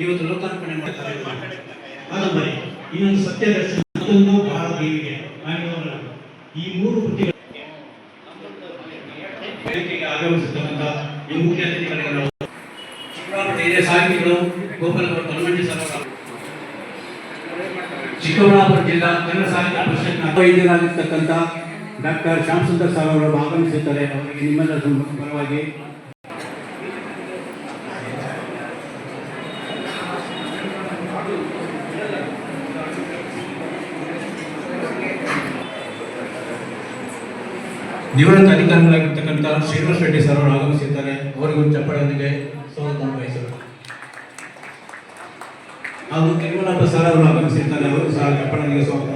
ಇವತ್ತು ಲೋಕಾರ್ಪಣೆ ಮಾಡ್ತಾರೆ ಕಾದಂಬರಿ. ಇನ್ನೊಂದು ಸತ್ಯದರ್ಶನ, ಅದೊಂದು ಬಹಳ ದೇವಿಗೆ ಈ ಮೂರು ಕೃತಿಗಳು ಆಗಮಿಸಿರ್ತಕ್ಕಂಥ ಈ ಮುಖ್ಯ ಅತಿಥಿಗಳಿಗೆ ನಾವು ಚಿಕ್ಕಬಳ್ಳಾಪುರ ಹಿರಿಯ ಸಾಹಿತಿಗಳು ಗೋಪಾಲಗೌಡ ಕಲ್ಮಂಡಿ ಸರ್, ಚಿಕ್ಕಬಳ್ಳಾಪುರ ಜಿಲ್ಲಾ ಕನ್ನಡ ಸಾಹಿತ್ಯ ಪರಿಷತ್ನ ವೈದ್ಯರಾಗಿರ್ತಕ್ಕಂಥ ಡಾಕ್ಟರ್ ಶ್ಯಾಮ್ ಸುಂದರ್ ಸರ್ ಅವರು ಆಗಮಿಸುತ್ತಾರೆ. ಅವರಿಗೆ ನಿಮ್ಮೆಲ್ಲರ ಪರವಾಗಿ ನಿವೃತ್ತ ಅಧಿಕಾರಿಗಳಾಗಿರ್ತಕ್ಕಂಥ ಶ್ರೀನಿವಾಸ ರೆಡ್ಡಿ ಸರ್ ಅವರು ಆಗಮಿಸಿದ್ದಾರೆ. ಅವರಿಗೂ ಚಪ್ಪಾಳೆಯೊಂದಿಗೆ ಸ್ವಾಗತ ಬಯಸಬೇಕು. ಹಾಗೂ ಕರಿಮಲಪ್ಪ ಸರ್ ಅವರು ಆಗಮಿಸಿರ್ತಾರೆ. ಅವರು ಸಹ ಚಪ್ಪಾಳೆಯೊಂದಿಗೆ ಸ್ವಾಗತ.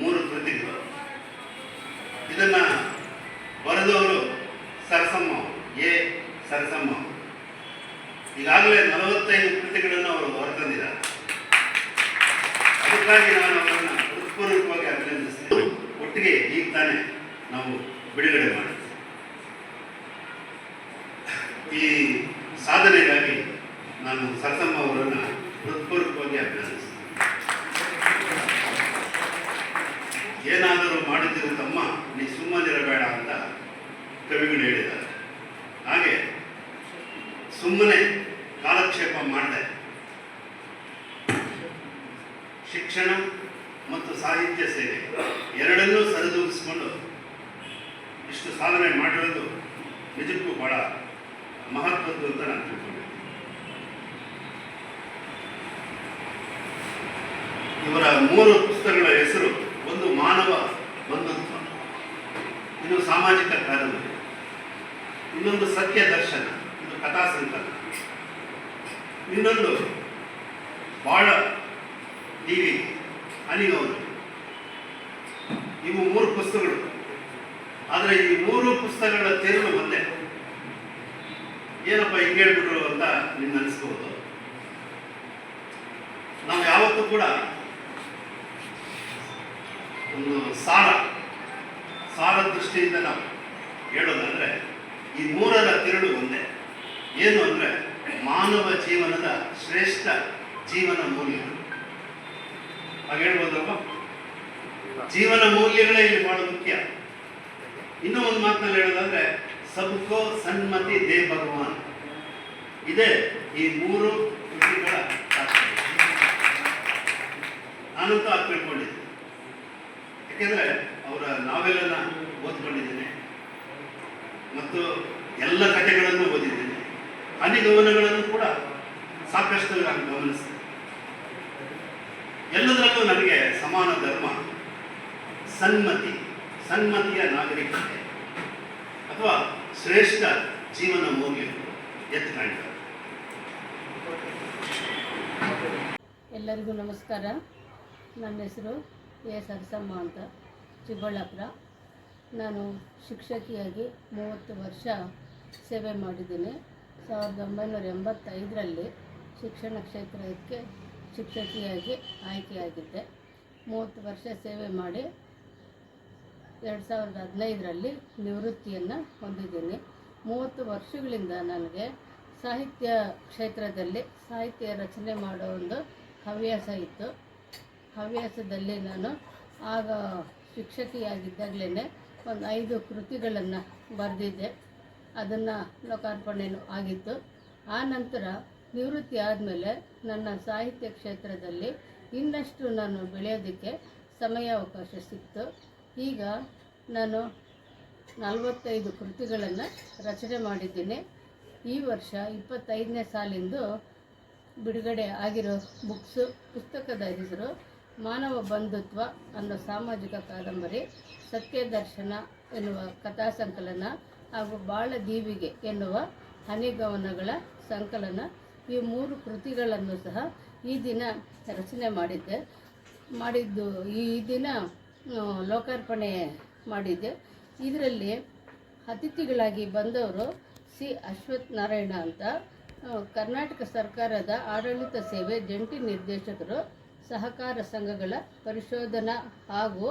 ಮೂರು ಕೃತಿಗಳು. ಇದನ್ನ ಬರೆದವರು ಸರಸಮ್ಮ ಎ ಸರಸಮ್ಮ. ಈಗಾಗಲೇ 45 ಕೃತಿಗಳನ್ನು ಅವರು ಹೊರತಂದಿದ್ದಾರೆ. ಅದಕ್ಕಾಗಿ ನಾನು ಅವರನ್ನು ಹೃತ್ಪೂರ್ವಕವಾಗಿ ಅಭಿನಂದಿಸ್ತೇನೆ. ಒಟ್ಟಿಗೆ ಈಗ ತಾನೇ ನಾವು ಬಿಡುಗಡೆ ಮಾಡಿದ್ವಿ. ಈ ಸಾಧನೆಗಾಗಿ ನಾನು ಸರಸಮ್ಮ ಅವರನ್ನು ಹೃತ್ಪೂರ್ವಕವಾಗಿ ಅಭಿನಂದಿಸ್ತೇನೆ. ಏನಾದರೂ ಮಾಡಿದ್ದರೂ ತಮ್ಮ ನೀ ಸುಮ್ಮನಿರಬೇಡ ಅಂತ ಕವಿಗಳು ಹೇಳಿದ್ದಾರೆ. ಹಾಗೆ ಸುಮ್ಮನೆ ಕಾಲಕ್ಷೇಪ ಮಾಡದೆ ಶಿಕ್ಷಣ ಮತ್ತು ಸಾಹಿತ್ಯ ಸೇವೆ ಎರಡನ್ನೂ ಸರಿದೂಗಿಸಿಕೊಂಡು ಇಷ್ಟು ಸಾಧನೆ ಮಾಡಿರೋದು ನಿಜಕ್ಕೂ ಬಹಳ ಮಹತ್ವದ್ದು ಅಂತ ನಾನು ತಿಳ್ಕೊಂಡಿದ್ದೆ. ಇವರ 3 ಪುಸ್ತಕಗಳ ಹೆಸರು: ಒಂದು ಮಾನವ ಬಂಧುತ್ವ, ಇದು ಸಾಮಾಜಿಕ ಕಾದಂಬರಿ, ಇನ್ನೊಂದು ಸತ್ಯ ದರ್ಶನ, ಇದು ಕಥಾ ಸಂಕಲನ, ಇನ್ನೊಂದು ಬಾಳ ಟಿವಿ ಅನಿಗೌರು. ಇವು 3 ಪುಸ್ತಕಗಳು. ಆದರೆ ಈ 3 ಪುಸ್ತಕಗಳ ತಿರುಳು ಒಂದೇ. ಏನಪ್ಪ ಹಿಂಗೆ ಹೇಳ್ಬಿಟ್ರು ಅಂತ ನಿಮ್ಗೆ ಅನಿಸ್ಬೋದು. ನಾವು ಯಾವತ್ತೂ ಕೂಡ ಒಂದು ಸಾರ ದೃಷ್ಟಿಯಿಂದ ನಾವು ಹೇಳೋದಂದ್ರೆ ಈ 3ರ ತಿರುಳು ಒಂದೇ. ಏನು ಅಂದರೆ ಮಾನವ ಜೀವನದ ಶ್ರೇಷ್ಠ ಜೀವನ ಮೌಲ್ಯಗಳು. ಹಾಗೆ ಹೇಳ್ಬೋದಲ್ವ? ಜೀವನ ಮೌಲ್ಯಗಳೇ ಇಲ್ಲಿ ಬಹಳ ಮುಖ್ಯ. ಇನ್ನೂ ಒಂದು ಮಾತಿನಲ್ಲಿ ಹೇಳೋದಂದ್ರೆ ಸಬ್ಕೋ ಸನ್ಮತಿ ದೇ ಭಗವಾನ್. ಇದೇ ಈ 3 ಕೃತಿಗಳ ನಾನಂತೂ ಅದು ತಿಳ್ಕೊಂಡಿದ್ದೆ. ಯಾಕೆಂದರೆ ಅವರ ನಾವೆಲನ್ನು ಓದ್ಕೊಂಡಿದ್ದೇನೆ ಮತ್ತು ಎಲ್ಲ ಕಥೆಗಳನ್ನು ಓದಿದ್ದೇನೆ. ಹನಿಗವನಗಳನ್ನು ಕೂಡ ಸಾಕಷ್ಟು ನಾನು ಗಮನಿಸ್ತೇನೆ. ಎಲ್ಲದರಲ್ಲೂ ನನಗೆ ಸಮಾನ ಧರ್ಮ, ಸನ್ಮತಿಯ ನಾಗರಿಕತೆ ಅಥವಾ ಶ್ರೇಷ್ಠ ಜೀವನ ಮೌಲ್ಯಗಳು ಎತ್ತು ಕಾಣ್ತಾರೆ. ಎಲ್ಲರಿಗೂ ನಮಸ್ಕಾರ. ನನ್ನ ಹೆಸರು ಎ ಸರಸಮ್ಮ ಅಂತ, ಚಿಕ್ಕಬಳ್ಳಾಪುರ. ನಾನು ಶಿಕ್ಷಕಿಯಾಗಿ 30 ವರ್ಷ ಸೇವೆ ಮಾಡಿದ್ದೀನಿ. 1985ರಲ್ಲಿ ಶಿಕ್ಷಣ ಕ್ಷೇತ್ರಕ್ಕೆ ಶಿಕ್ಷಕಿಯಾಗಿ ಆಯ್ಕೆಯಾಗಿದ್ದೆ. 30 ವರ್ಷ ಸೇವೆ ಮಾಡಿ 2015ರಲ್ಲಿ ನಿವೃತ್ತಿಯನ್ನು ಹೊಂದಿದ್ದೀನಿ. 30 ವರ್ಷಗಳಿಂದ ನನಗೆ ಸಾಹಿತ್ಯ ಕ್ಷೇತ್ರದಲ್ಲಿ ಸಾಹಿತ್ಯ ರಚನೆ ಮಾಡೋ ಒಂದು ಹವ್ಯಾಸ ಇತ್ತು. ಹವ್ಯಾಸದಲ್ಲಿ ನಾನು ಆಗ ಶಿಕ್ಷಕಿಯಾಗಿದ್ದಾಗಲೇ ಒಂದು 5 ಕೃತಿಗಳನ್ನು ಬರೆದಿದ್ದೆ. ಅದನ್ನು ಲೋಕಾರ್ಪಣೆಯೂ ಆಗಿತ್ತು. ಆ ನಂತರ ನಿವೃತ್ತಿ ಆದಮೇಲೆ ನನ್ನ ಸಾಹಿತ್ಯ ಕ್ಷೇತ್ರದಲ್ಲಿ ಇನ್ನಷ್ಟು ನಾನು ಬೆಳೆಯೋದಕ್ಕೆ ಸಮಯಾವಕಾಶ ಸಿಕ್ತು. ಈಗ ನಾನು 45 ಕೃತಿಗಳನ್ನು ರಚನೆ ಮಾಡಿದ್ದೀನಿ. ಈ ವರ್ಷ 25ನೇ ಸಾಲಿಂದು ಬಿಡುಗಡೆ ಆಗಿರೋ ಪುಸ್ತಕದ ಹೆಸರು ಮಾನವ ಬಂಧುತ್ವ ಅನ್ನೋ ಸಾಮಾಜಿಕ ಕಾದಂಬರಿ, ಸತ್ಯ ದರ್ಶನ ಎನ್ನುವ ಕಥಾ ಸಂಕಲನ ಹಾಗೂ ಬಾಳ ದೀವಿಗೆ ಎನ್ನುವ ಹನಿಗವನಗಳ ಸಂಕಲನ. ಈ 3 ಕೃತಿಗಳನ್ನು ಸಹ ಈ ದಿನ ರಚನೆ ಮಾಡಿದ್ದು ಈ ದಿನ ಲೋಕಾರ್ಪಣೆ ಮಾಡಿದ್ದೆ. ಇದರಲ್ಲಿ ಅತಿಥಿಗಳಾಗಿ ಬಂದವರು ಸಿ ಅಶ್ವಥ್ ನಾರಾಯಣ ಅಂತ, ಕರ್ನಾಟಕ ಸರ್ಕಾರದ ಆಡಳಿತ ಸೇವೆ ಜಂಟಿ ನಿರ್ದೇಶಕರು, ಸಹಕಾರ ಸಂಘಗಳ ಪರಿಶೋಧನಾ ಹಾಗೂ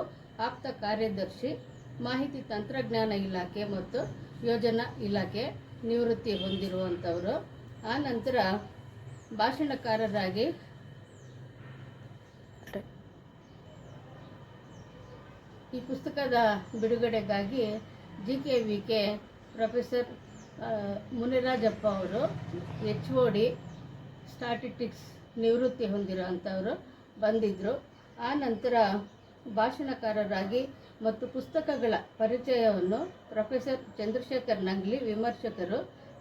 ಆಪ್ತ ಕಾರ್ಯದರ್ಶಿ, ಮಾಹಿತಿ ತಂತ್ರಜ್ಞಾನ ಇಲಾಖೆ ಮತ್ತು ಯೋಜನಾ ಇಲಾಖೆ ನಿವೃತ್ತಿ ಹೊಂದಿರುವಂಥವರು. ಆ ನಂತರ ಭಾಷಣಕಾರರಾಗಿ ಈ ಪುಸ್ತಕದ ಬಿಡುಗಡೆಗಾಗಿ GKVK ಪ್ರೊಫೆಸರ್ ಮುನಿರಾಜಪ್ಪ ಅವರು HOD ಸ್ಟಾಟಿಸ್ಟಿಕ್ಸ್ ನಿವೃತ್ತಿ ಹೊಂದಿರುವಂಥವರು ಬಂದಿದ್ದರು. ಆ ನಂತರ ಭಾಷಣಕಾರರಾಗಿ ಮತ್ತು ಪುಸ್ತಕಗಳ ಪರಿಚಯವನ್ನು ಪ್ರೊಫೆಸರ್ ಚಂದ್ರಶೇಖರ್ ನಂಗ್ಲಿ, ವಿಮರ್ಶಕರು,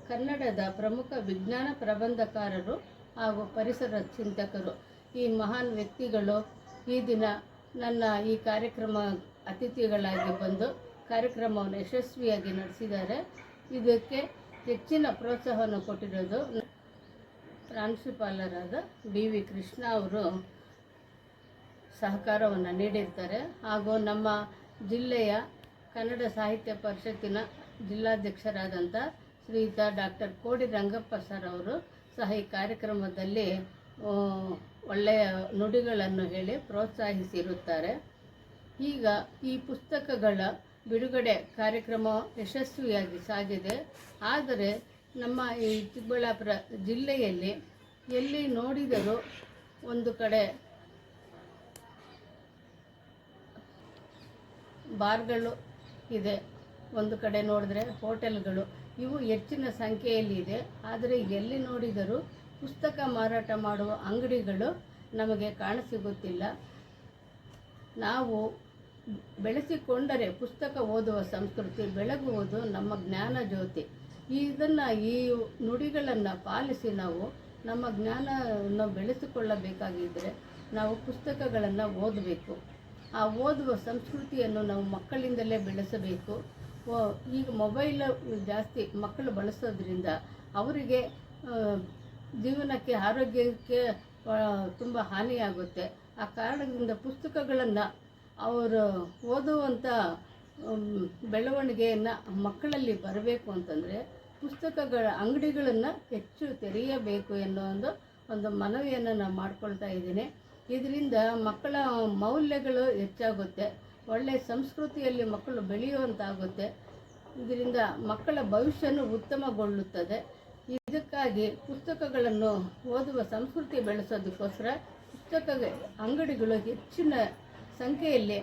ಕನ್ನಡದ ಪ್ರಮುಖ ವಿಜ್ಞಾನ ಪ್ರಬಂಧಕಾರರು ಹಾಗೂ ಪರಿಸರ ಚಿಂತಕರು, ಈ ಮಹಾನ್ ವ್ಯಕ್ತಿಗಳು ಈ ದಿನ ನನ್ನ ಈ ಕಾರ್ಯಕ್ರಮ ಅತಿಥಿಗಳಾಗಿ ಬಂದು ಕಾರ್ಯಕ್ರಮವನ್ನು ಯಶಸ್ವಿಯಾಗಿ ನಡೆಸಿದ್ದಾರೆ. ಇದಕ್ಕೆ ಹೆಚ್ಚಿನ ಪ್ರೋತ್ಸಾಹವನ್ನು ಕೊಟ್ಟಿರೋದು ಪ್ರಾಂಶುಪಾಲರಾದ BV ಕೃಷ್ಣ ಅವರು ಸಹಕಾರವನ್ನು ನೀಡಿರ್ತಾರೆ. ಹಾಗೂ ನಮ್ಮ ಜಿಲ್ಲೆಯ ಕನ್ನಡ ಸಾಹಿತ್ಯ ಪರಿಷತ್ತಿನ ಜಿಲ್ಲಾಧ್ಯಕ್ಷರಾದಂಥ ಶ್ರೀಯುತ ಡಾಕ್ಟರ್ ಕೋಡಿ ರಂಗಪ್ಪ ಸರ್ ಅವರು ಸಹ ಈ ಕಾರ್ಯಕ್ರಮದಲ್ಲಿ ಒಳ್ಳೆಯ ನುಡಿಗಳನ್ನು ಹೇಳಿ ಪ್ರೋತ್ಸಾಹಿಸಿರುತ್ತಾರೆ. ಈಗ ಈ ಪುಸ್ತಕಗಳ ಬಿಡುಗಡೆ ಕಾರ್ಯಕ್ರಮ ಯಶಸ್ವಿಯಾಗಿ ಸಾಗಿದೆ. ಆದರೆ ನಮ್ಮ ಈ ಚಿಕ್ಕಬಳ್ಳಾಪುರ ಜಿಲ್ಲೆಯಲ್ಲಿ ಎಲ್ಲಿ ನೋಡಿದರೂ ಒಂದು ಕಡೆ ಬಾರ್ಗಳು ಇದೆ, ಒಂದು ಕಡೆ ನೋಡಿದ್ರೆ ಹೋಟೆಲ್ಗಳು, ಇವು ಹೆಚ್ಚಿನ ಸಂಖ್ಯೆಯಲ್ಲಿ ಇದೆ. ಆದರೆ ಎಲ್ಲಿ ನೋಡಿದರೂ ಪುಸ್ತಕ ಮಾರಾಟ ಮಾಡುವ ಅಂಗಡಿಗಳು ನಮಗೆ ಕಾಣಸಿಗುತ್ತಿಲ್ಲ. ನಾವು ಬೆಳೆಸಿಕೊಂಡರೆ ಪುಸ್ತಕ ಓದುವ ಸಂಸ್ಕೃತಿ ಬೆಳಗುವುದು ನಮ್ಮ ಜ್ಞಾನ ಜ್ಯೋತಿ. ಈ ನುಡಿಗಳನ್ನು ಪಾಲಿಸಿ ನಾವು ನಮ್ಮ ಜ್ಞಾನವನ್ನು ಬೆಳೆಸಿಕೊಳ್ಳಬೇಕಾಗಿದ್ದರೆ ನಾವು ಪುಸ್ತಕಗಳನ್ನು ಓದಬೇಕು. ಆ ಓದುವ ಸಂಸ್ಕೃತಿಯನ್ನು ನಾವು ಮಕ್ಕಳಿಂದಲೇ ಬೆಳೆಸಬೇಕು. ಈಗ ಮೊಬೈಲ್ ಜಾಸ್ತಿ ಮಕ್ಕಳು ಬಳಸೋದ್ರಿಂದ ಅವರಿಗೆ ಜೀವನಕ್ಕೆ, ಆರೋಗ್ಯಕ್ಕೆ ತುಂಬ ಹಾನಿಯಾಗುತ್ತೆ. ಆ ಕಾರಣದಿಂದ ಪುಸ್ತಕಗಳನ್ನು ಅವರು ಓದುವಂಥ ಬೆಳವಣಿಗೆಯನ್ನು ಮಕ್ಕಳಲ್ಲಿ ಬರಬೇಕು ಅಂತಂದರೆ ಪುಸ್ತಕಗಳ ಅಂಗಡಿಗಳನ್ನು ಹೆಚ್ಚು ತೆರೆಯಬೇಕು ಎನ್ನುವ ಒಂದು ಮನವಿಯನ್ನು ನಾನು ಮಾಡ್ಕೊಳ್ತಾ ಇದ್ದೀನಿ. ಇದರಿಂದ ಮಕ್ಕಳ ಮೌಲ್ಯಗಳು ಹೆಚ್ಚಾಗುತ್ತೆ, ಒಳ್ಳೆಯ ಸಂಸ್ಕೃತಿಯಲ್ಲಿ ಮಕ್ಕಳು ಬೆಳೆಯುವಂತಾಗುತ್ತೆ. ಇದರಿಂದ ಮಕ್ಕಳ ಭವಿಷ್ಯನೂ ಉತ್ತಮಗೊಳ್ಳುತ್ತದೆ. ಇದಕ್ಕಾಗಿ ಪುಸ್ತಕಗಳನ್ನು ಓದುವ ಸಂಸ್ಕೃತಿ ಬೆಳೆಸೋದಕ್ಕೋಸ್ಕರ ಪುಸ್ತಕ ಅಂಗಡಿಗಳು ಹೆಚ್ಚಿನ ಸಂಖ್ಯೆಯಲ್ಲಿ